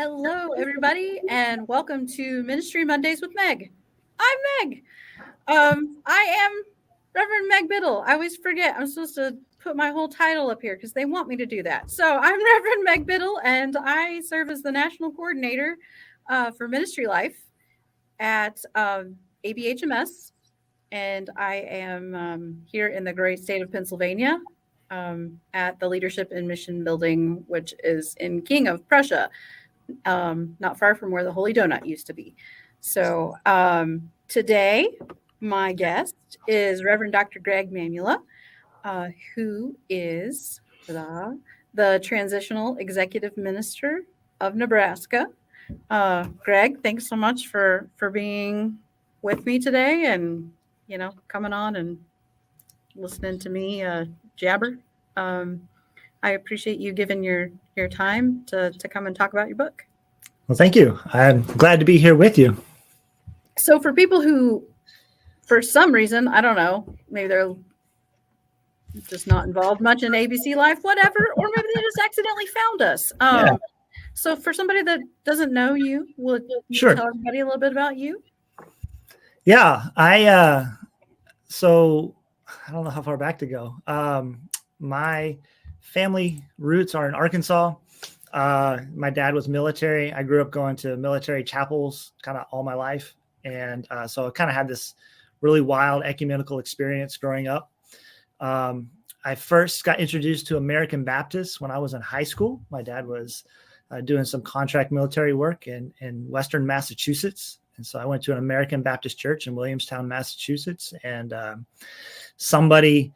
Hello, everybody, and welcome to Ministry Mondays with Meg. I'm Meg. I am Reverend Meg Biddle. I always forget. I'm supposed to put my whole title up here because they want me to do that. So I'm Reverend Meg Biddle, and I serve as the National Coordinator for Ministry Life at ABHMS, and I am here in the great state of Pennsylvania at the Leadership and Mission Building, which is in King of Prussia, not far from where the Holy Donut used to be. So today, my guest is Reverend Dr. Greg Mamula, who is the Transitional Executive Minister of Nebraska. Greg, thanks so much for being with me today and, coming on and listening to me jabber. I appreciate you giving your time to come and talk about your book. Well, thank you. I'm glad to be here with you. So for people who, for some reason, I don't know, maybe they're just not involved much in ABC life, whatever, or maybe they just accidentally found us. So for somebody that doesn't know you, will you tell everybody a little bit about you? Yeah, so I don't know how far back to go. My family roots are in Arkansas. My dad was military. I grew up going to military chapels kind of all my life. And so I kind of had this really wild ecumenical experience growing up. I first got introduced to American Baptists when I was in high school. My dad was doing some contract military work in Western Massachusetts. And so I went to an American Baptist church in Williamstown, Massachusetts. And somebody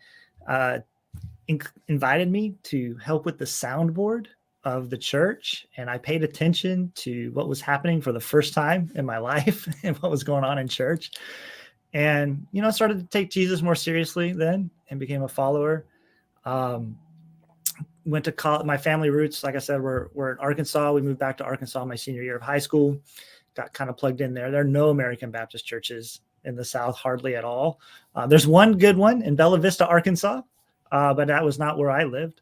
invited me to help with the soundboard of the church. And I paid attention to what was happening for the first time in my life and what was going on in church. And, started to take Jesus more seriously then and became a follower. Went to college. My family roots, like I said, were in Arkansas. We moved back to Arkansas my senior year of high school, got kind of plugged in there. There are no American Baptist churches in the South, hardly at all. There's one good one in Bella Vista, Arkansas, but that was not where I lived.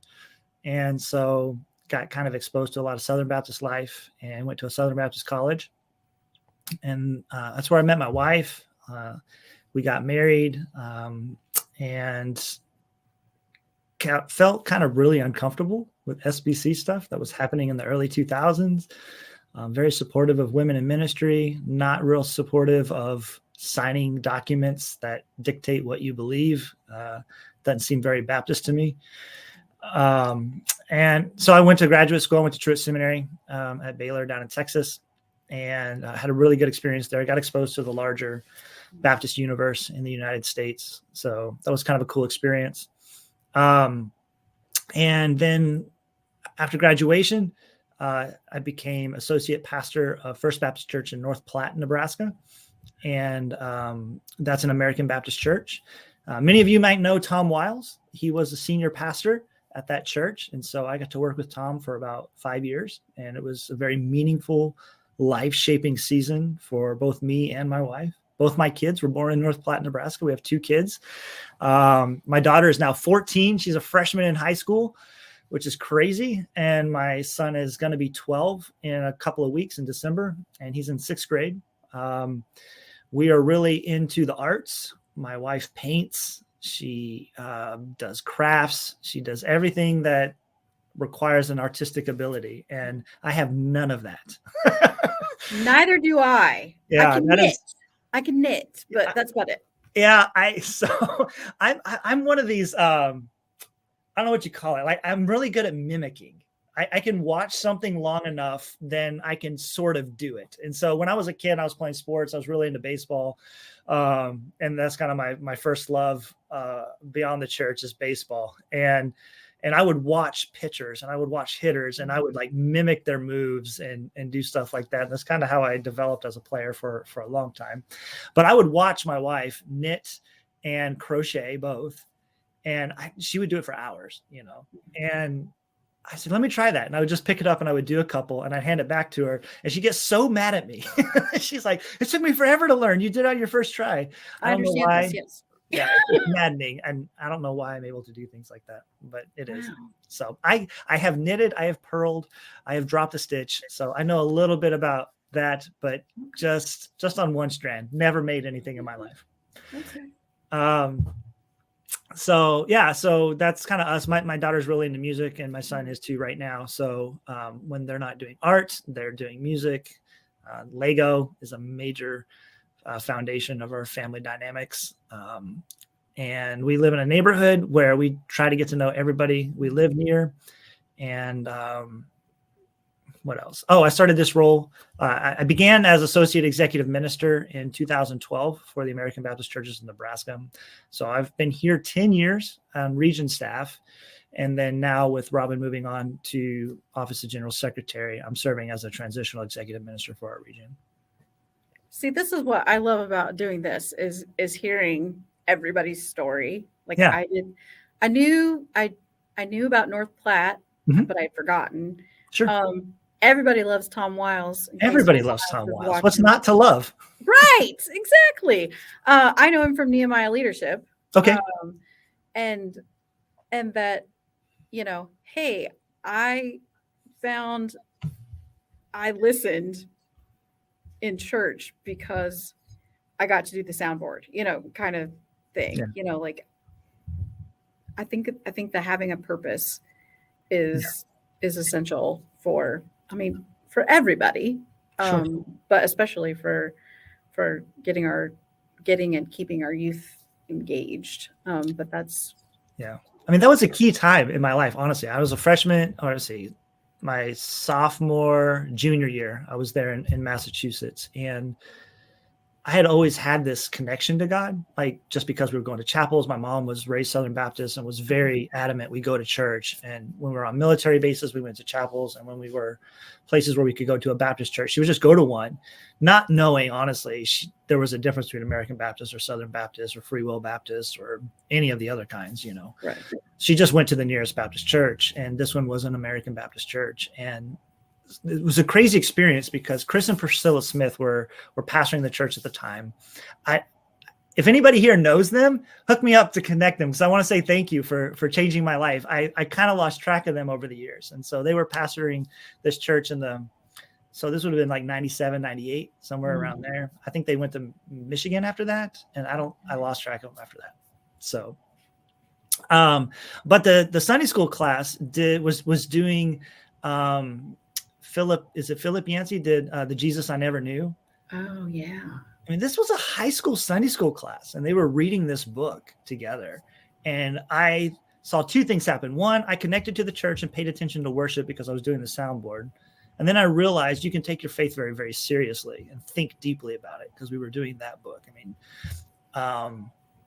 And so got kind of exposed to a lot of Southern Baptist life and went to a Southern Baptist college. And that's where I met my wife. We got married and felt kind of really uncomfortable with SBC stuff that was happening in the early 2000s. Very supportive of women in ministry, not real supportive of signing documents that dictate what you believe. Doesn't seem very Baptist to me. And so I went to graduate school. I went to Truett Seminary at Baylor down in Texas and had a really good experience there. I got exposed to the larger Baptist universe in the United States. So that was kind of a cool experience. And then after graduation, I became associate pastor of First Baptist Church in North Platte, Nebraska. And that's an American Baptist church. Many of you might know Tom Wiles. He was a senior pastor at that church. And so I got to work with Tom for about 5 years. And it was a very meaningful, life-shaping season for both me and my wife. Both my kids were born in North Platte, Nebraska. We have 2 kids. My daughter is now 14. She's a freshman in high school, which is crazy. And my son is going to be 12 in a couple of weeks in December, and he's in 6th grade. We are really into the arts. My wife paints. She does crafts. She does everything that requires an artistic ability. And I have none of that. Neither do I. Yeah, I can knit, but that's about it. Yeah, I'm one of these, I don't know what you call it. Like, I'm really good at mimicking. I can watch something long enough, then I can sort of do it. And so when I was a kid, I was playing sports. I was really into baseball. And that's kind of my first love beyond the church is baseball. And I would watch pitchers and I would watch hitters and I would like mimic their moves and do stuff like that. And that's kind of how I developed as a player for a long time. But I would watch my wife knit and crochet both. And she would do it for hours, and I said, let me try that. And I would just pick it up and I would do a couple and I'd hand it back to her. And she gets so mad at me. She's like, it took me forever to learn. You did it on your first try. I understand why. this, yes. Yeah, it's maddening. And I don't know why I'm able to do things like that, but it is. Wow. So I have knitted, I have purled, I have dropped a stitch. So I know a little bit about that, but just on one strand, never made anything in my life. Okay. So yeah, so that's kind of us. My daughter's really into music, and my son is too right now. So when they're not doing art, they're doing music. Lego is a major foundation of our family dynamics. And we live in a neighborhood where we try to get to know everybody we live near. And what else? Oh, I started this role. I began as associate executive minister in 2012 for the American Baptist Churches in Nebraska. So I've been here 10 years on region staff. And then now with Robin moving on to Office of General Secretary, I'm serving as a transitional executive minister for our region. See, this is what I love about doing this is hearing everybody's story. Like Yeah. I knew about North Platte, Mhm. but I'd forgotten. Sure. Everybody loves Tom Wiles. Everybody loves Tom Wiles. What's not to love? Right, exactly. I know him from Nehemiah Leadership. Okay. And that, hey, I listened in church because I got to do the soundboard, kind of thing. Yeah. Like I think that having a purpose is essential for everybody, Sure. but especially for getting and keeping our youth engaged. But that's that was a key time in my life. Honestly, I was a freshman, my sophomore, junior year. I was there in Massachusetts, and I had always had this connection to God, like just because we were going to chapels. My mom was raised Southern Baptist and was very adamant we go to church. And when we were on military bases, we went to chapels. And when we were places where we could go to a Baptist church, she would just go to one, not knowing, honestly, there was a difference between American Baptist or Southern Baptist or Free Will Baptist or any of the other kinds, Right. She just went to the nearest Baptist church, and this one was an American Baptist church. And it was a crazy experience because Chris and Priscilla Smith were pastoring the church at the time. If anybody here knows them, hook me up to connect them, because I want to say thank you for changing my life. I kind of lost track of them over the years. And so they were pastoring this church so this would have been like 97, 98, somewhere around there. I think they went to Michigan after that. And I lost track of them after that. So, but the Sunday school class was doing, Philip Yancey did the Jesus I Never Knew. Oh, yeah. This was a high school Sunday school class, and they were reading this book together. And I saw two things happen. One, I connected to the church and paid attention to worship because I was doing the soundboard. And then I realized you can take your faith very, very seriously and think deeply about it, because we were doing that book.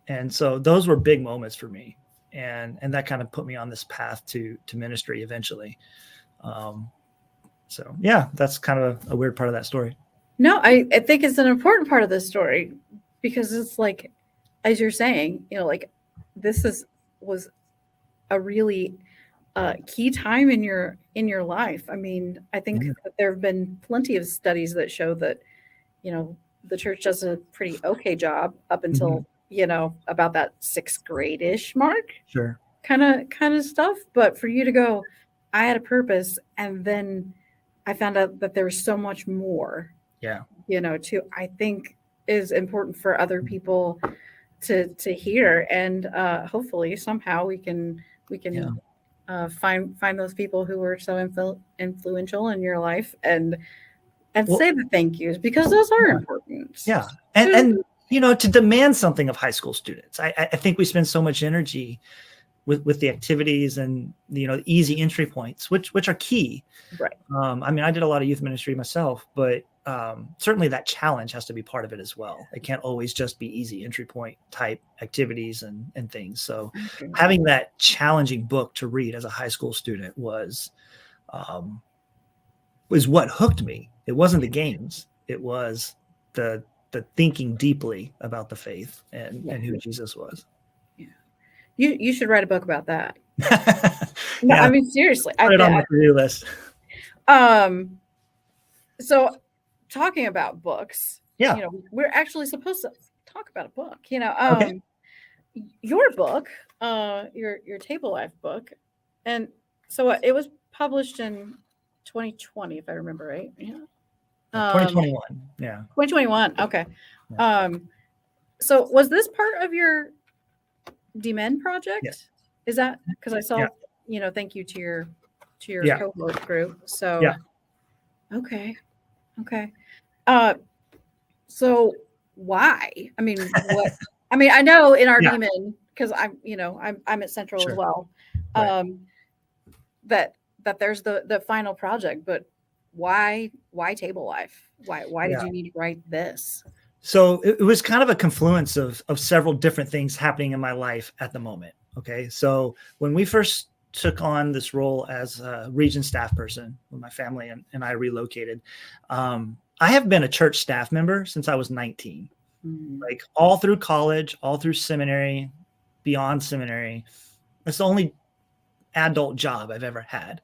And so those were big moments for me. And that kind of put me on this path to ministry eventually. So yeah, that's kind of a weird part of that story. No, I think it's an important part of the story, because it's like, as you're saying, like this was a really key time in your life. I think that there have been plenty of studies that show that, the church does a pretty okay job up until, about that 6th grade-ish mark. Sure. Kind of stuff. But for you to go, I had a purpose, and then I found out that there was so much more. Yeah. To, I think, is important for other people to hear, and hopefully somehow we can find those people who were so influential in your life and say the thank yous, because those are important. Yeah. And to demand something of high school students. I think we spend so much energy with the activities and the easy entry points, which are key. Right. I did a lot of youth ministry myself, but certainly that challenge has to be part of it as well. It can't always just be easy entry point type activities and things. So having that challenging book to read as a high school student was what hooked me. It wasn't the games. It was the thinking deeply about the faith and who Jesus was. You should write a book about that. No, yeah. Seriously. Put it on my to-do list. So talking about books, yeah, we're actually supposed to talk about a book, okay. your book, your table life book, and so it was published in 2020, if I remember right. Yeah. 2021. Yeah. 2021. Okay. Yeah. So was this part of your DMen Yes. project? Is that because I Yeah. saw, thank you to your Yeah. cohort group. So Yeah. okay. Okay. Uh so why? I mean, what I mean, I know in our Yeah. DMen, because I'm at Central as Sure. well. Right. That there's the final project, but why table life? Why did Yeah. you need to write this? So it was kind of a confluence of several different things happening in my life at the moment. Okay. So when we first took on this role as a region staff person, when my family and I relocated, I have been a church staff member since I was 19, like all through college, all through seminary, beyond seminary. That's the only adult job I've ever had.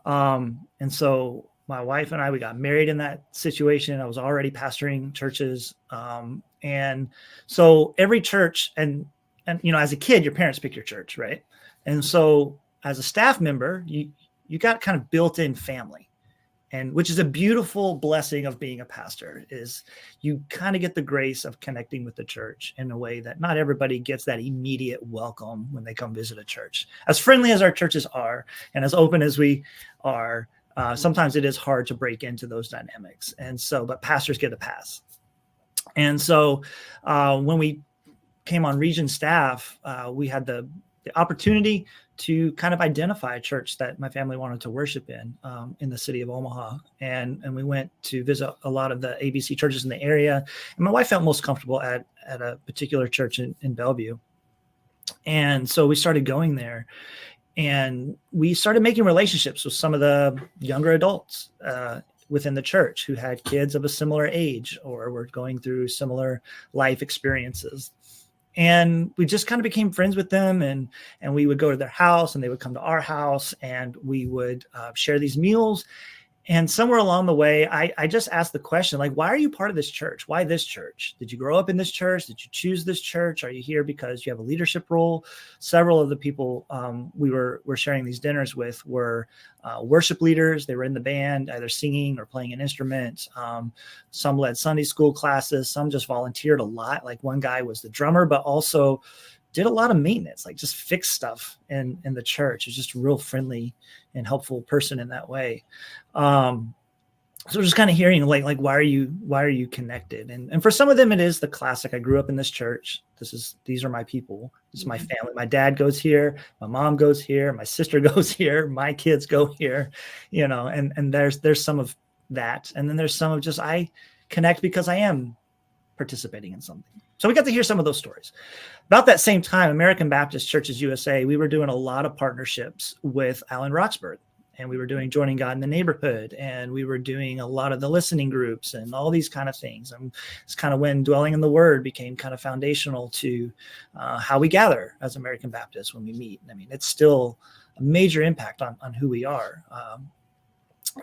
And so my wife and I, we got married in that situation. I was already pastoring churches. And so every church and, as a kid, your parents pick your church, right? And so as a staff member, you got kind of built-in family, and which is a beautiful blessing of being a pastor, is you kind of get the grace of connecting with the church in a way that not everybody gets that immediate welcome when they come visit a church. As friendly as our churches are and as open as we are, sometimes it is hard to break into those dynamics. And so, but pastors get a pass. And so when we came on region staff, we had the opportunity to kind of identify a church that my family wanted to worship in the city of Omaha. And we went to visit a lot of the ABC churches in the area. And my wife felt most comfortable at a particular church in Bellevue. And so we started going there, and we started making relationships with some of the younger adults within the church who had kids of a similar age or were going through similar life experiences. And we just kind of became friends with them, and we would go to their house and they would come to our house, and we would share these meals. And somewhere along the way, I just asked the question, like, why are you part of this church? Why this church? Did you grow up in this church? Did you choose this church? Are you here because you have a leadership role? Several of the people we were sharing these dinners with were worship leaders. They were in the band, either singing or playing an instrument. Some led Sunday school classes. Some just volunteered a lot. Like one guy was the drummer, but also did a lot of maintenance, like just fix stuff in the church. It's just a real friendly and helpful person in that way. So just kind of hearing like, why are you connected? And for some of them, it is the classic. I grew up in this church. These are my people. This is my family. My dad goes here. My mom goes here. My sister goes here. My kids go here, and there's some of that. And then there's some of just, I connect because I am participating in something. So we got to hear some of those stories. About that same time, American Baptist Churches USA, we were doing a lot of partnerships with Alan Roxburgh, and we were doing Joining God in the Neighborhood, and we were doing a lot of the listening groups and all these kind of things. And it's kind of when Dwelling in the Word became kind of foundational to how we gather as American Baptists when we meet. I mean, it's still a major impact on who we are.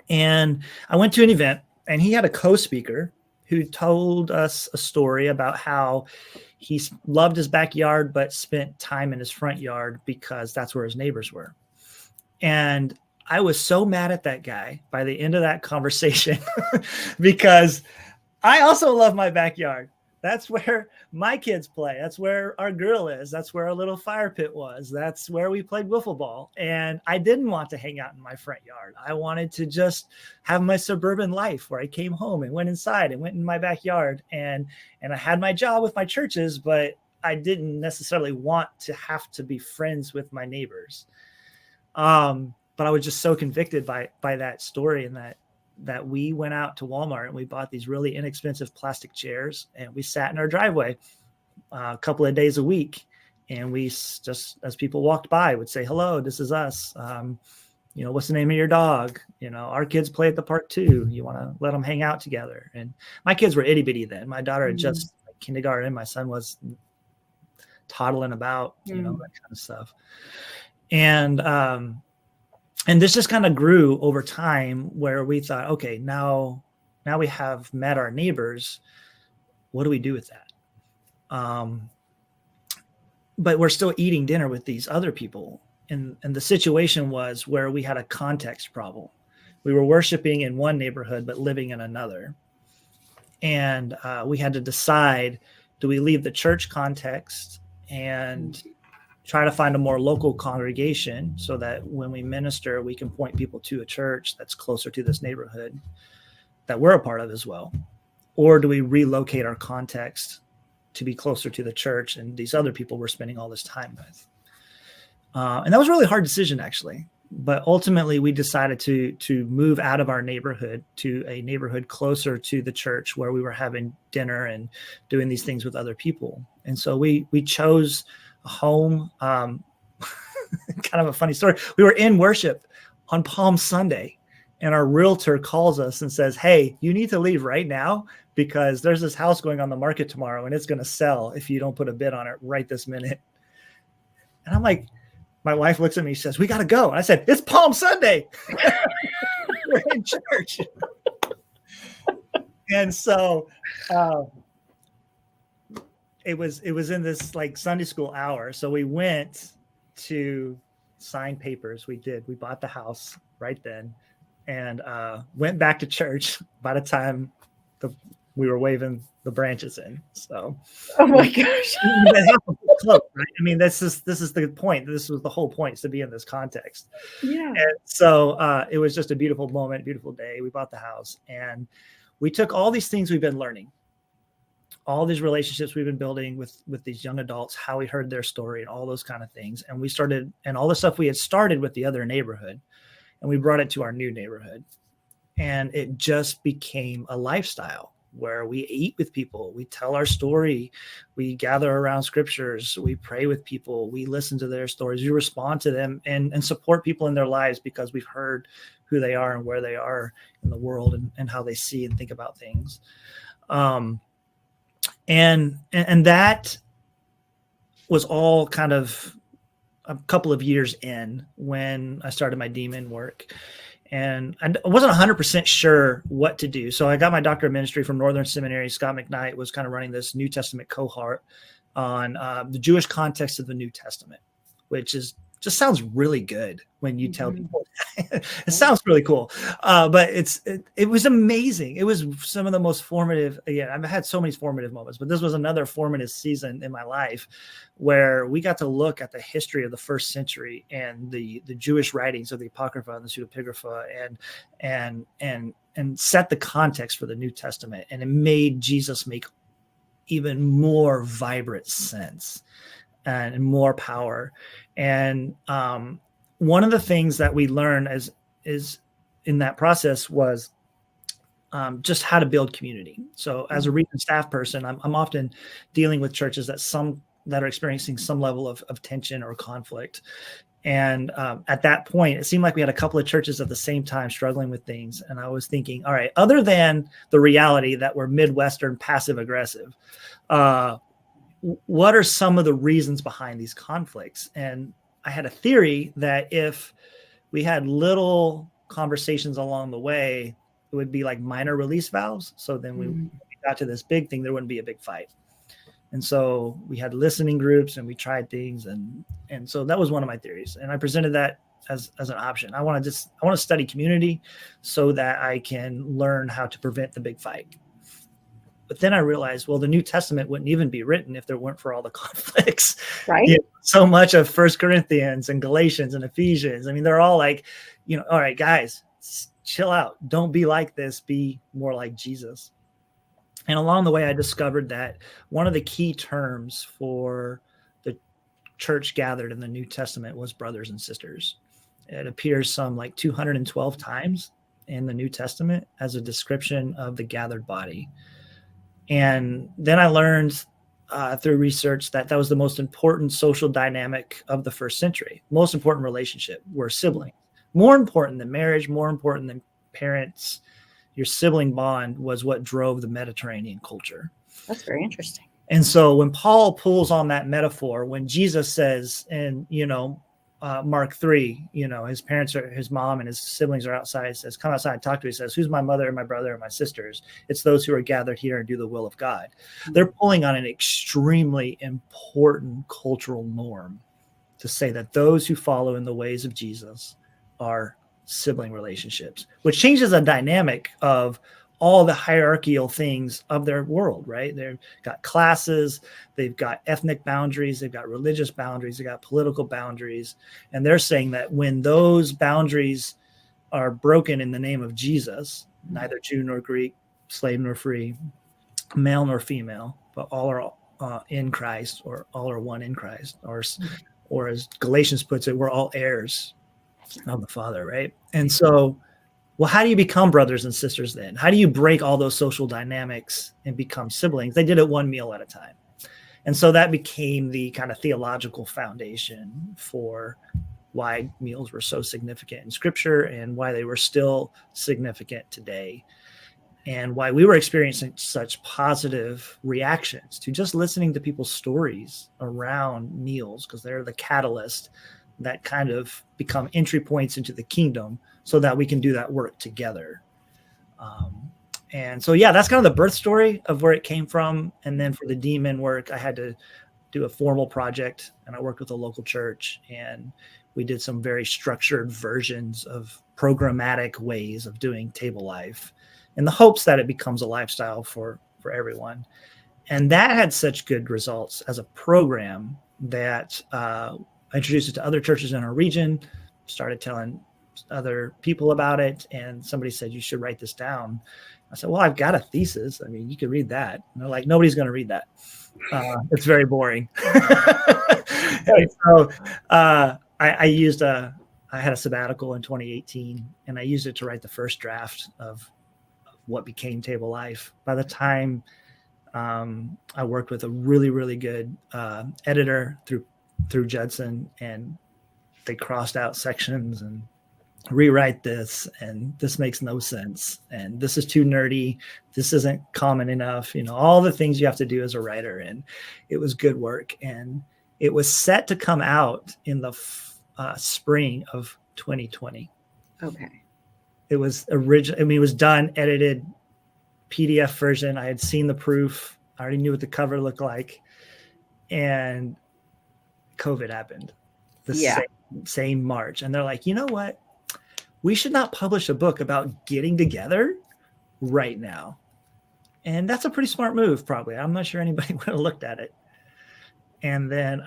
And I went to an event, and he had a co-speaker who told us a story about how he loved his backyard, but spent time in his front yard because that's where his neighbors were. And I was so mad at that guy by the end of that conversation because I also love my backyard. That's where my kids play. That's where our grill is. That's where our little fire pit was. That's where we played wiffle ball. And I didn't want to hang out in my front yard. I wanted to just have my suburban life where I came home and went inside and went in my backyard. And I had my job with my churches, but I didn't necessarily want to have to be friends with my neighbors. But I was just so convicted by that story, and that we went out to Walmart and we bought these really inexpensive plastic chairs, and we sat in our driveway a couple of days a week. And we just, as people walked by, would say, hello, this is us. What's the name of your dog? Our kids play at the park too. You want to let them hang out together. And my kids were itty bitty then. My daughter had just kindergarten. My son was toddling about, that kind of stuff. And this just kind of grew over time, where we thought, okay, now we have met our neighbors. What do we do with that? but we're still eating dinner with these other people. And the situation was where we had a context problem. We were worshiping in one neighborhood, but living in another. And we had to decide, do we leave the church context and try to find a more local congregation so that when we minister, we can point people to a church that's closer to this neighborhood that we're a part of as well? Or do we relocate our context to be closer to the church and these other people we're spending all this time with? And that was a really hard decision, actually. But ultimately, we decided to move out of our neighborhood to a neighborhood closer to the church where we were having dinner and doing these things with other people. And so we chose a home. Kind of a funny story. We were in worship on Palm Sunday, and our realtor calls us and says, "Hey, you need to leave right now because there's this house going on the market tomorrow, and it's going to sell if you don't put a bid on it right this minute." And I'm like, my wife looks at me, she says, "We got to go." And I said, "It's Palm Sunday." We're in church. And so it was in this like Sunday school hour. So we went to sign papers. We bought the house right then and went back to church by the time we were waving the branches in. So, oh my gosh. Close, right? I mean, this is the point. This was the whole point, is to be in this context. Yeah. And so it was just a beautiful moment, beautiful day. We bought the house and we took all these things we've been learning, all these relationships we've been building with these young adults, how we heard their story and all those kind of things. And we started, and all the stuff we had started with the other neighborhood, and we brought it to our new neighborhood. And it just became a lifestyle where we eat with people, we tell our story, we gather around scriptures, we pray with people, we listen to their stories, we respond to them and support people in their lives because we've heard who they are and where they are in the world and how they see and think about things. And that was all kind of a couple of years in when I started my demon work. And I wasn't 100% sure what to do. So I got my doctorate of ministry from Northern Seminary. Scott McKnight was kind of running this New Testament cohort on the Jewish context of the New Testament, which just sounds really good when you tell people. It sounds really cool. But it was amazing. It was some of the most formative. Again, I've had so many formative moments, but this was another formative season in my life where we got to look at the history of the first century and the Jewish writings of the Apocrypha and the Pseudepigrapha and set the context for the New Testament. And it made Jesus make even more vibrant sense and more power. And one of the things that we learned is in that process was just how to build community. So as a region staff person, I'm often dealing with churches that are experiencing some level of tension or conflict. And at that point, it seemed like we had a couple of churches at the same time struggling with things. And I was thinking, all right, other than the reality that we're Midwestern passive aggressive, what are some of the reasons behind these conflicts? And I had a theory that if we had little conversations along the way, it would be like minor release valves. So then we got to this big thing, there wouldn't be a big fight. And so we had listening groups and we tried things. And so that was one of my theories. And I presented that as an option. I want to study community so that I can learn how to prevent the big fight. But then I realized, well, the New Testament wouldn't even be written if there weren't for all the conflicts. Right. So much of 1 Corinthians and Galatians and Ephesians. I mean, they're all like, all right, guys, chill out. Don't be like this. Be more like Jesus. And along the way, I discovered that one of the key terms for the church gathered in the New Testament was brothers and sisters. It appears some like 212 times in the New Testament as a description of the gathered body. And then I learned through research that was the most important social dynamic of the first century. Most important relationship were siblings. More important than marriage, more important than parents. Your sibling bond was what drove the Mediterranean culture. That's very interesting. And so when Paul pulls on that metaphor, when Jesus says, and Mark 3, his mom and his siblings are outside, says, come outside and talk to me. He says, who's my mother and my brother and my sisters? It's those who are gathered here and do the will of God. They're pulling on an extremely important cultural norm to say that those who follow in the ways of Jesus are sibling relationships, which changes the dynamic of all the hierarchical things of their world, right? They've got classes, they've got ethnic boundaries, they've got religious boundaries, they've got political boundaries. And they're saying that when those boundaries are broken in the name of Jesus, neither Jew nor Greek, slave nor free, male nor female, but all are in Christ, or all are one in Christ, or as Galatians puts it, we're all heirs of the Father, right? And so, well, how do you become brothers and sisters then? How do you break all those social dynamics and become siblings? They did it one meal at a time. And so that became the kind of theological foundation for why meals were so significant in Scripture and why they were still significant today, and why we were experiencing such positive reactions to just listening to people's stories around meals, because they're the catalyst that kind of become entry points into the kingdom so that we can do that work together. And so, yeah, that's kind of the birth story of where it came from. And then for the demon work, I had to do a formal project, and I worked with a local church, and we did some very structured versions of programmatic ways of doing table life in the hopes that it becomes a lifestyle for everyone. And that had such good results as a program that I introduced it to other churches in our region, started telling other people about it, and somebody said, you should write this down. I said, well, I've got a thesis. I mean, you could read that. And they're like, nobody's going to read that. It's very boring. And so I had a sabbatical in 2018, and I used it to write the first draft of what became Table Life. By the time I worked with a really, really good editor through Judson, and they crossed out sections and rewrite this, and this makes no sense, and this is too nerdy, this isn't common enough, all the things you have to do as a writer. And it was good work, and it was set to come out in the spring of 2020. Okay. It was it was done, edited, PDF version. I had seen the proof. I already knew what the cover looked like, and COVID happened the same March. And they're like, you know what? We should not publish a book about getting together right now. And that's a pretty smart move, probably. I'm not sure anybody would have looked at it. And then,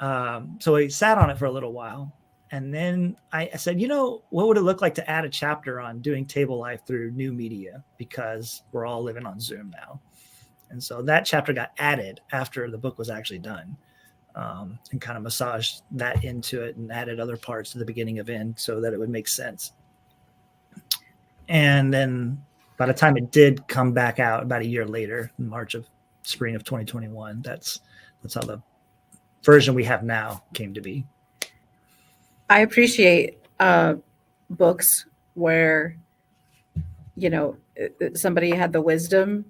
so I sat on it for a little while. And then I said, what would it look like to add a chapter on doing table life through new media? Because we're all living on Zoom now. And so that chapter got added after the book was actually done, and kind of massaged that into it and added other parts to the beginning of end so that it would make sense. And then by the time it did come back out about a year later, in spring of 2021, that's how the version we have now came to be. I appreciate books where, somebody had the wisdom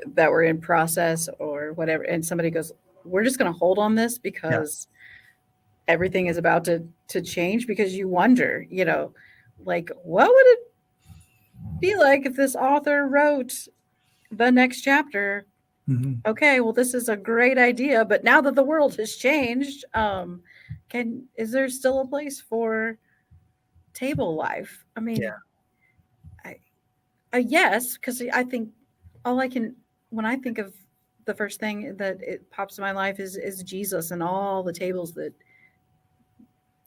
that were in process or whatever, and somebody goes, we're just going to hold on this because everything is about to change, because you wonder, like, what would it be like if this author wrote the next chapter? Mm-hmm. Okay, well, this is a great idea, but now that the world has changed, is there still a place for table life? I mean, yes, because I think when I think of the first thing that it pops in my life is Jesus and all the tables that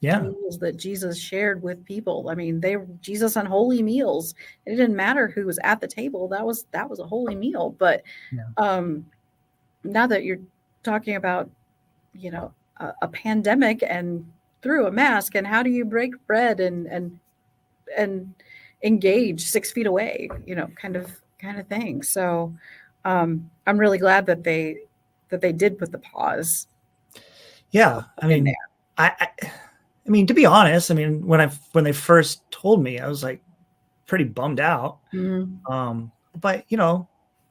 meals that Jesus shared with people. I mean, Jesus on holy meals. It didn't matter who was at the table. That was a holy meal. But now that you're talking about, a pandemic and through a mask, and how do you break bread and engage 6 feet away, kind of thing. So I'm really glad that they did put the pause. Yeah, I mean, I mean, to be honest, when they first told me, I was like pretty bummed out. Mm-hmm. But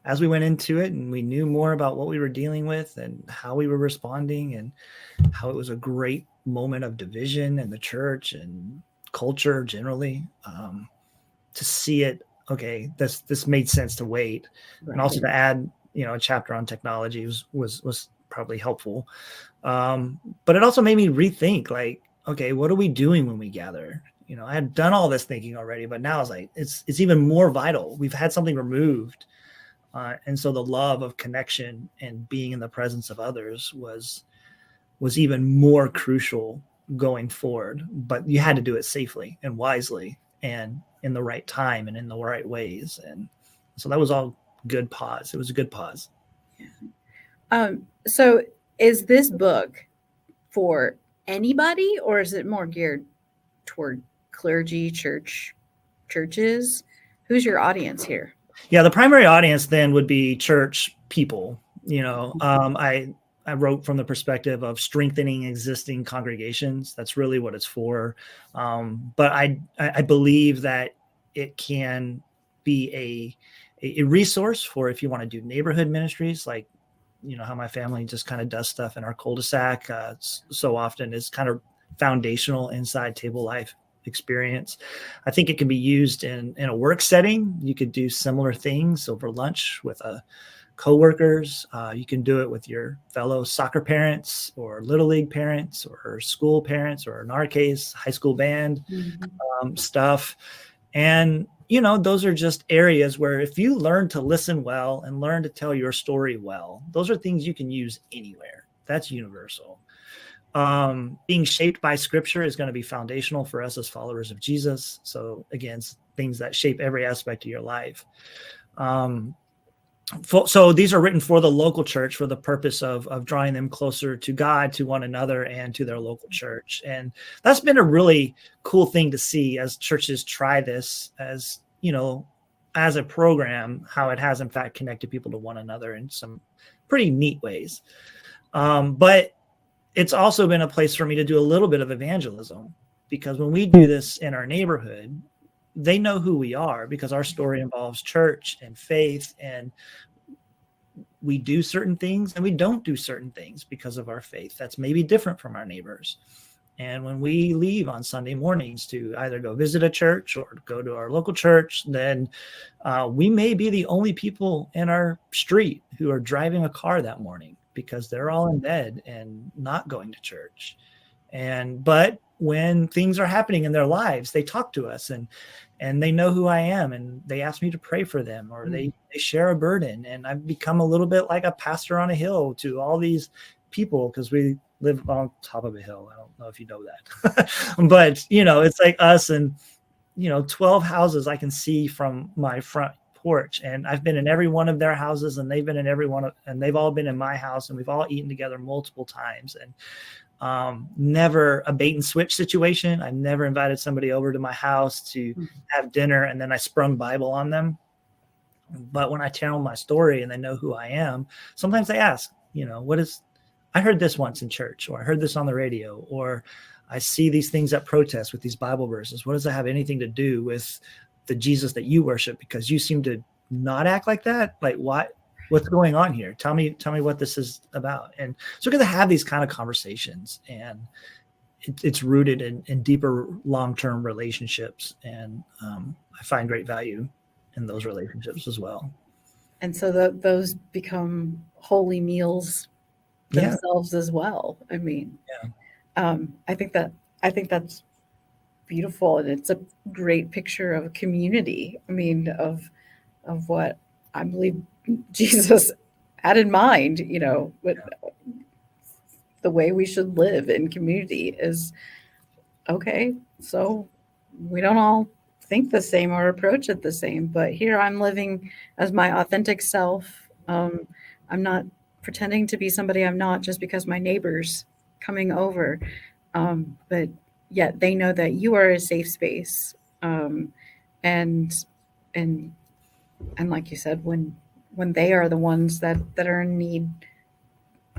as we went into it and we knew more about what we were dealing with and how we were responding and how it was a great moment of division in the church and culture generally, to see it, okay, this made sense to wait. Right. And also to add, a chapter on technology was probably helpful. But it also made me rethink, like, okay, what are we doing when we gather? I had done all this thinking already, but now it's like, it's even more vital. We've had something removed. And so the love of connection and being in the presence of others was even more crucial going forward, but you had to do it safely and wisely and in the right time and in the right ways. And so that was all good pause. It was a good pause. So is this book for anybody, or is it more geared toward clergy, churches? Who's your audience here? Yeah, the primary audience then would be church people. I wrote from the perspective of strengthening existing congregations. That's really what it's for. But I believe that it can be a resource for if you want to do neighborhood ministries, like, how my family just kind of does stuff in our cul-de-sac so often is kind of foundational inside Table Life experience. I think it can be used in a work setting. You could do similar things over lunch with coworkers. You can do it with your fellow soccer parents or little league parents or school parents, or in our case, high school band stuff. And, those are just areas where if you learn to listen well and learn to tell your story well, those are things you can use anywhere. That's universal. Being shaped by scripture is going to be foundational for us as followers of Jesus. So again, things that shape every aspect of your life. So these are written for the local church for the purpose of drawing them closer to God, to one another, and to their local church. And that's been a really cool thing to see as churches try this as a program, how it has in fact connected people to one another in some pretty neat ways. But it's also been a place for me to do a little bit of evangelism, because when we do this in our neighborhood, they know who we are because our story involves church and faith, and we do certain things and we don't do certain things because of our faith. That's maybe different from our neighbors. And when we leave on Sunday mornings to either go visit a church or go to our local church, then we may be the only people in our street who are driving a car that morning because they're all in bed and not going to church. But when things are happening in their lives, they talk to us and they know who I am, and they ask me to pray for them, or they share a burden. And I've become a little bit like a pastor on a hill to all these people because we live on top of a hill. I don't know if you know that, but it's like us and 12 houses I can see from my front porch, and I've been in every one of their houses, and they've been in every one and they've all been in my house, and we've all eaten together multiple times. And never a bait and switch situation. I've never invited somebody over to my house to have dinner and then I sprung Bible on them. But when I tell my story and they know who I am, sometimes they ask, I heard this once in church, or I heard this on the radio, or I see these things at protests with these Bible verses. What does that have anything to do with the Jesus that you worship? Because you seem to not act like that. Like, what's going on here? Tell me what this is about. And so we're going to have these kind of conversations, and it's rooted in deeper long-term relationships. And I find great value in those relationships as well. And so those become holy meals themselves as well. I mean, I think that's beautiful. And it's a great picture of a community. I mean, of what I believe Jesus had in mind, with the way we should live in community is, okay, so we don't all think the same or approach it the same, but here I'm living as my authentic self. I'm not pretending to be somebody I'm not just because my neighbor's coming over. But yet they know that you are a safe space. And like you said, when they are the ones that are in need,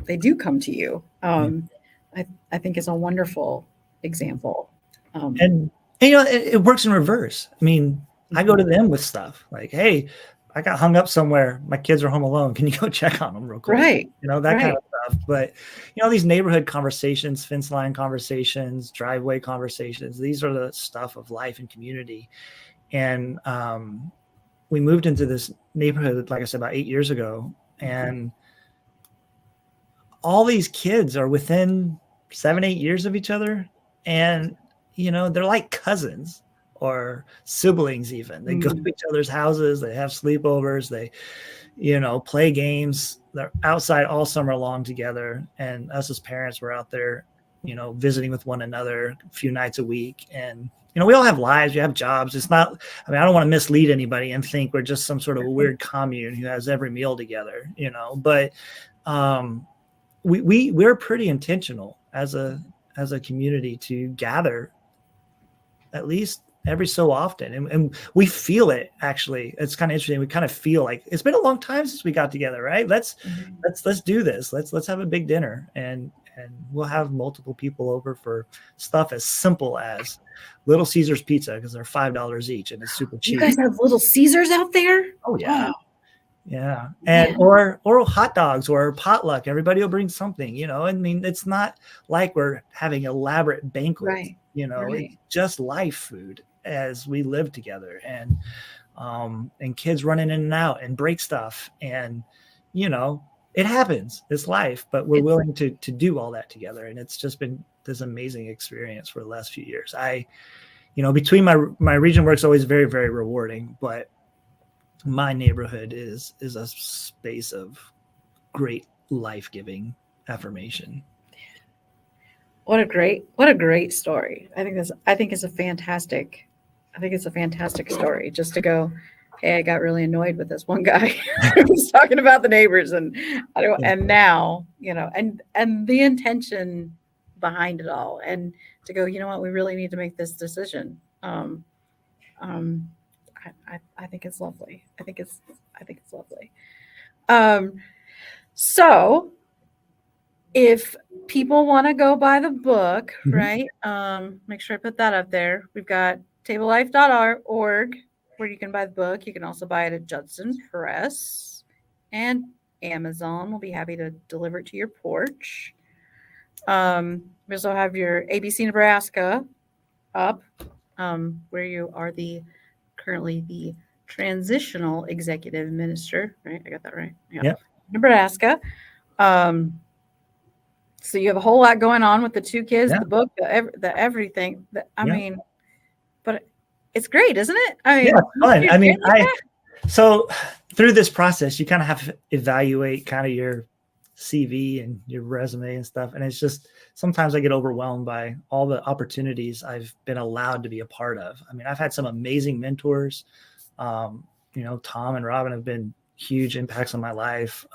they do come to you. I think it's a wonderful example. And it works in reverse. I mean, I go to them with stuff like, hey, I got hung up somewhere. My kids are home alone. Can you go check on them real quick? Right. That kind of stuff. stuff. But, these neighborhood conversations, fence line conversations, driveway conversations, these are the stuff of life and community. And we moved into this neighborhood, like I said, about 8 years ago. And all these kids are within 7, 8 years of each other. And, they're like cousins or siblings even. They go to each other's houses, they have sleepovers, they, play games. They're outside all summer long together. And us as parents were out there, visiting with one another a few nights a week. And, we all have lives, we have jobs. It's not, I don't want to mislead anybody and think we're just some sort of a weird commune who has every meal together, but we're pretty intentional as a community to gather at least every so often. And we feel it, actually. It's kind of interesting. We kind of feel like it's been a long time since we got together, right? Let's do this. Let's have a big dinner, and we'll have multiple people over for stuff as simple as Little Caesars pizza, because they're $5 each and it's super cheap. You guys have Little Caesars out there? Oh yeah. Wow. Yeah. And or hot dogs or potluck. Everybody will bring something, it's not like we're having elaborate banquets, right. It's just life food as we live together, and kids running in and out and break stuff, and it happens. It's life, but we're willing to do all that together, and it's just been this amazing experience for the last few years. Between my region work's always very, very rewarding, but my neighborhood is a space of great life-giving affirmation. What a great story. I think it's a fantastic story, just to go, hey, I got really annoyed with this one guy who was talking about the neighbors, and now, and the intention behind it all, and to go, we really need to make this decision. I think it's lovely. I think it's lovely. So if people want to go buy the book, right? Make sure I put that up there. We've got tablelife.org where you can buy the book. You can also buy it at Judson Press, and Amazon will be happy to deliver it to your porch. We also have your ABC Nebraska up, where you are currently the transitional executive minister, right? I got that right. Yeah. Nebraska. So you have a whole lot going on with the two kids, the book, the everything. But it's great, isn't it? Fun. So through this process, you kind of have to evaluate kind of your CV and your resume and stuff. And it's just, sometimes I get overwhelmed by all the opportunities I've been allowed to be a part of. I've had some amazing mentors. Tom and Robin have been huge impacts on my life.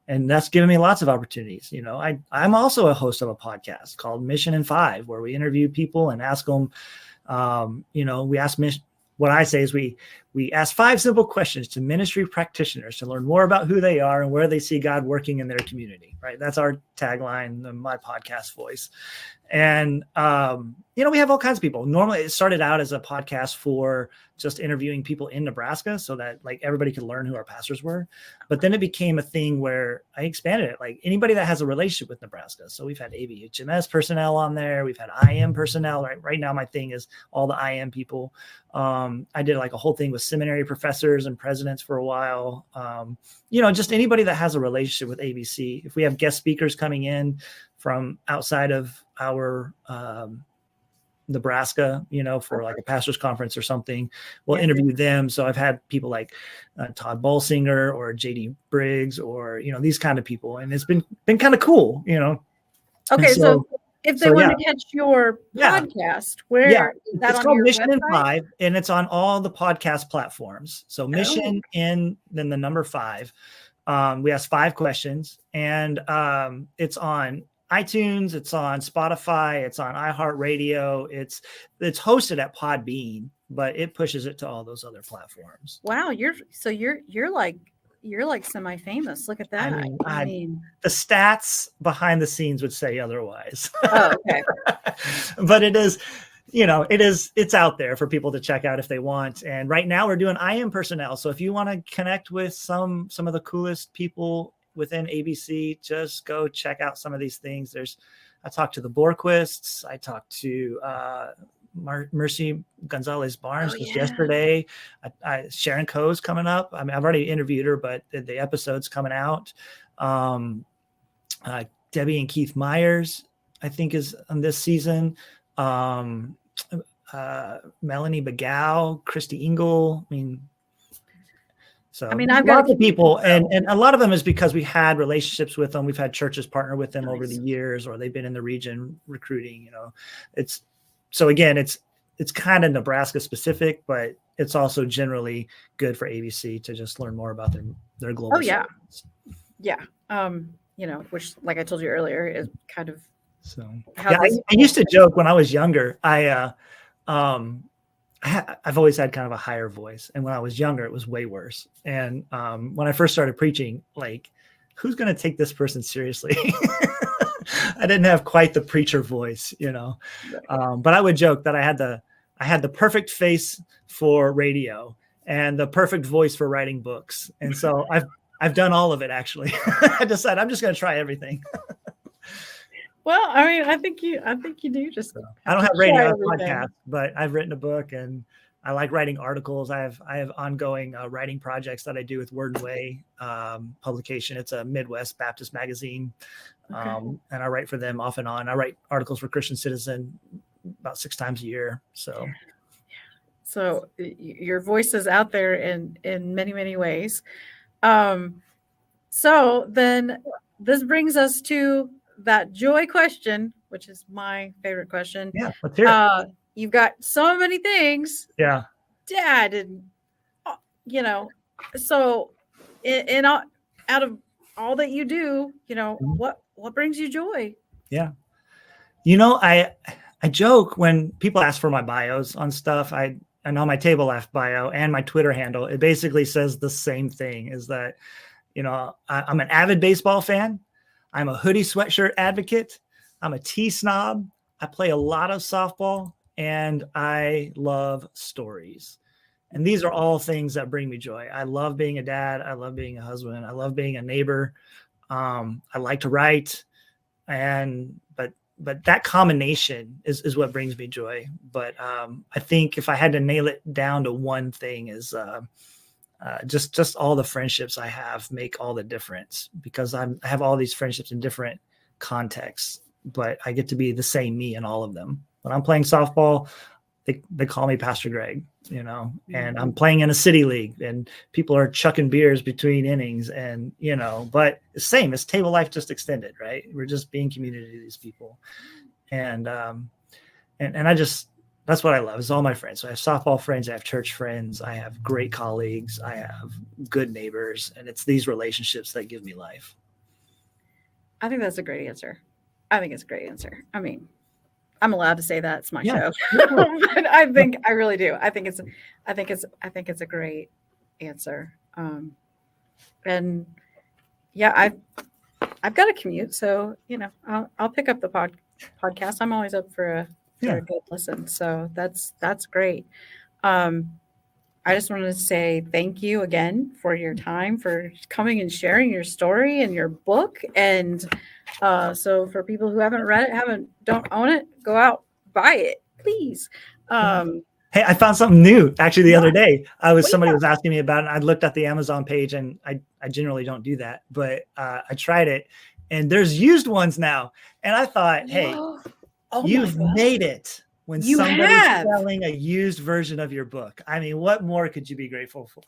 And that's given me lots of opportunities. I'm also a host of a podcast called Mission in 5, where we interview people and ask them, we ask what I say is we ask 5 simple questions to ministry practitioners to learn more about who they are and where they see God working in their community, right? That's our tagline, my podcast voice. And, we have all kinds of people. Normally it started out as a podcast for just interviewing people in Nebraska so that like everybody could learn who our pastors were. But then it became a thing where I expanded it, like anybody that has a relationship with Nebraska. So we've had ABHMS personnel on there. We've had IM personnel. Right now, my thing is all the IM people. I did like a whole thing with seminary professors and presidents for a while. Just anybody that has a relationship with ABC. If we have guest speakers coming in from outside of our Nebraska, for like a pastor's conference or something, we'll interview them. So I've had people like Todd Balsinger or JD Briggs or, these kind of people. And it's been kind of cool, Okay. So if they want to catch your podcast, where it's called Mission in 5, and it's on all the podcast platforms. So Mission in then the number 5. We ask 5 questions, and it's on iTunes, it's on Spotify, it's on iHeartRadio, it's hosted at Podbean, but it pushes it to all those other platforms. Wow, you're like semi-famous. Look at that. I mean, the stats behind the scenes would say otherwise. Oh, okay. But it is, it's out there for people to check out if they want. And right now we're doing IM personnel. So if you want to connect with some of the coolest people within ABC, just go check out some of these things. I talked to the Borquists. I talked to Mercy Gonzalez Barnes just yesterday. Sharon Coe's coming up. I mean, I've already interviewed her, but the episode's coming out. Debbie and Keith Myers, I think, is on this season. Melanie Begow, Christy Engel. I've got lots of people, and a lot of them is because we had relationships with them. We've had churches partner with them over the years, or they've been in the region recruiting. It's kind of Nebraska specific, but it's also generally good for ABC to just learn more about their global. Oh yeah, yeah. Which, like I told you earlier, is kind of I used to joke when I was younger. I've always had kind of a higher voice, and when I was younger, it was way worse. And when I first started preaching, like, who's going to take this person seriously? I didn't have quite the preacher voice, but I would joke that I had the perfect face for radio and the perfect voice for writing books, and so I've done all of it actually. I decided I'm just going to try everything. Well, I mean, I think you do just. I don't have radio podcast, but I've written a book, and I like writing articles. I have ongoing writing projects that I do with Word and Way publication. It's a Midwest Baptist magazine, and I write for them off and on. I write articles for Christian Citizen about 6 times a year. So your voice is out there in many, many ways. So then this brings us to that joy question, which is my favorite question. Yeah, let's hear it. You've got so many things. Yeah. Dad, and so out of all that you do, what brings you joy? Yeah. I joke when people ask for my bios on stuff. And on my Table Laugh bio and my Twitter handle, it basically says the same thing, is that, I'm an avid baseball fan. I'm a hoodie sweatshirt advocate. I'm a tea snob. I play a lot of softball, and I love stories. And these are all things that bring me joy. I love being a dad. I love being a husband. I love being a neighbor. I like to write, but that combination is what brings me joy. But I think if I had to nail it down to one thing, is just all the friendships I have make all the difference, because I have all these friendships in different contexts, but I get to be the same me in all of them. When I'm playing softball, they call me Pastor Greg, and I'm playing in a city league, and people are chucking beers between innings, and, but it's same as Table Life, just extended, right? We're just being community to these people. And I just, that's what I love, is all my friends. So I have softball friends, I have church friends, I have great colleagues, I have good neighbors, and it's these relationships that give me life. I think that's a great answer. I think it's a great answer. I mean, I'm allowed to say that, it's my show, but I really do. I think it's a great answer. And yeah, I've got a commute, so I'll pick up the podcast. I'm always up for a good listen. So that's great. I just wanted to say thank you again for your time, for coming and sharing your story and your book. And so for people who haven't read it, don't own it, go out, buy it, please. Hey, I found something new actually the other day. Somebody was asking me about it. I looked at the Amazon page, and I generally don't do that, but I tried it, and there's used ones now. And I thought, hey, you've made it when somebody's selling a used version of your book. I mean, what more could you be grateful for?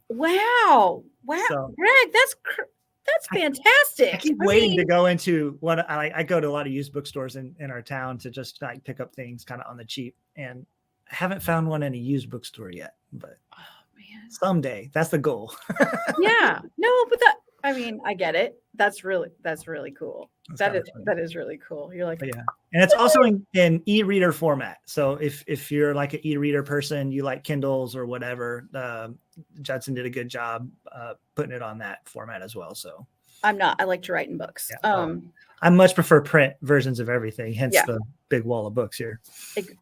Wow. So, Greg, that's fantastic. I keep waiting to go into one. I go to a lot of used bookstores in our town to just like pick up things kind of on the cheap, and I haven't found one in a used bookstore yet, but someday that's the goal. Yeah, no, but I get it. That's really cool. That is really cool. You're like, yeah. And it's also in e-reader format. So if you're like an e-reader person, you like Kindles or whatever, Judson did a good job putting it on that format as well. So I'm not. I like to write in books. Yeah. I much prefer print versions of everything. Hence the big wall of books here.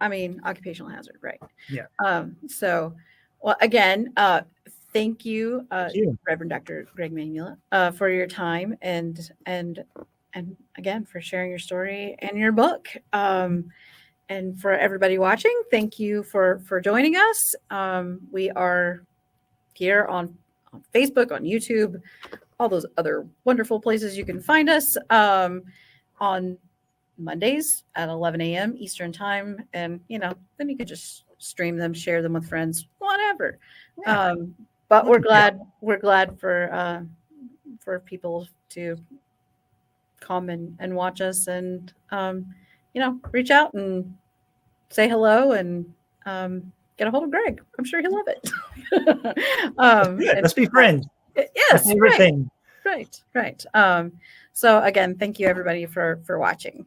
Occupational hazard, right? Yeah. So, well, again, thank you, Thank you. Reverend Dr. Greg Mamula, for your time and again for sharing your story and your book. And for everybody watching, thank you for joining us. We are here on Facebook, on YouTube, all those other wonderful places you can find us on Mondays at 11 a.m. Eastern time. And, then you can just stream them, share them with friends, whatever. Yeah. But we're glad for people to come and watch us and, reach out and say hello and get a hold of Greg. I'm sure he'll love it. Let's be friends. Yes, favorite thing. Right. So again, thank you everybody for watching.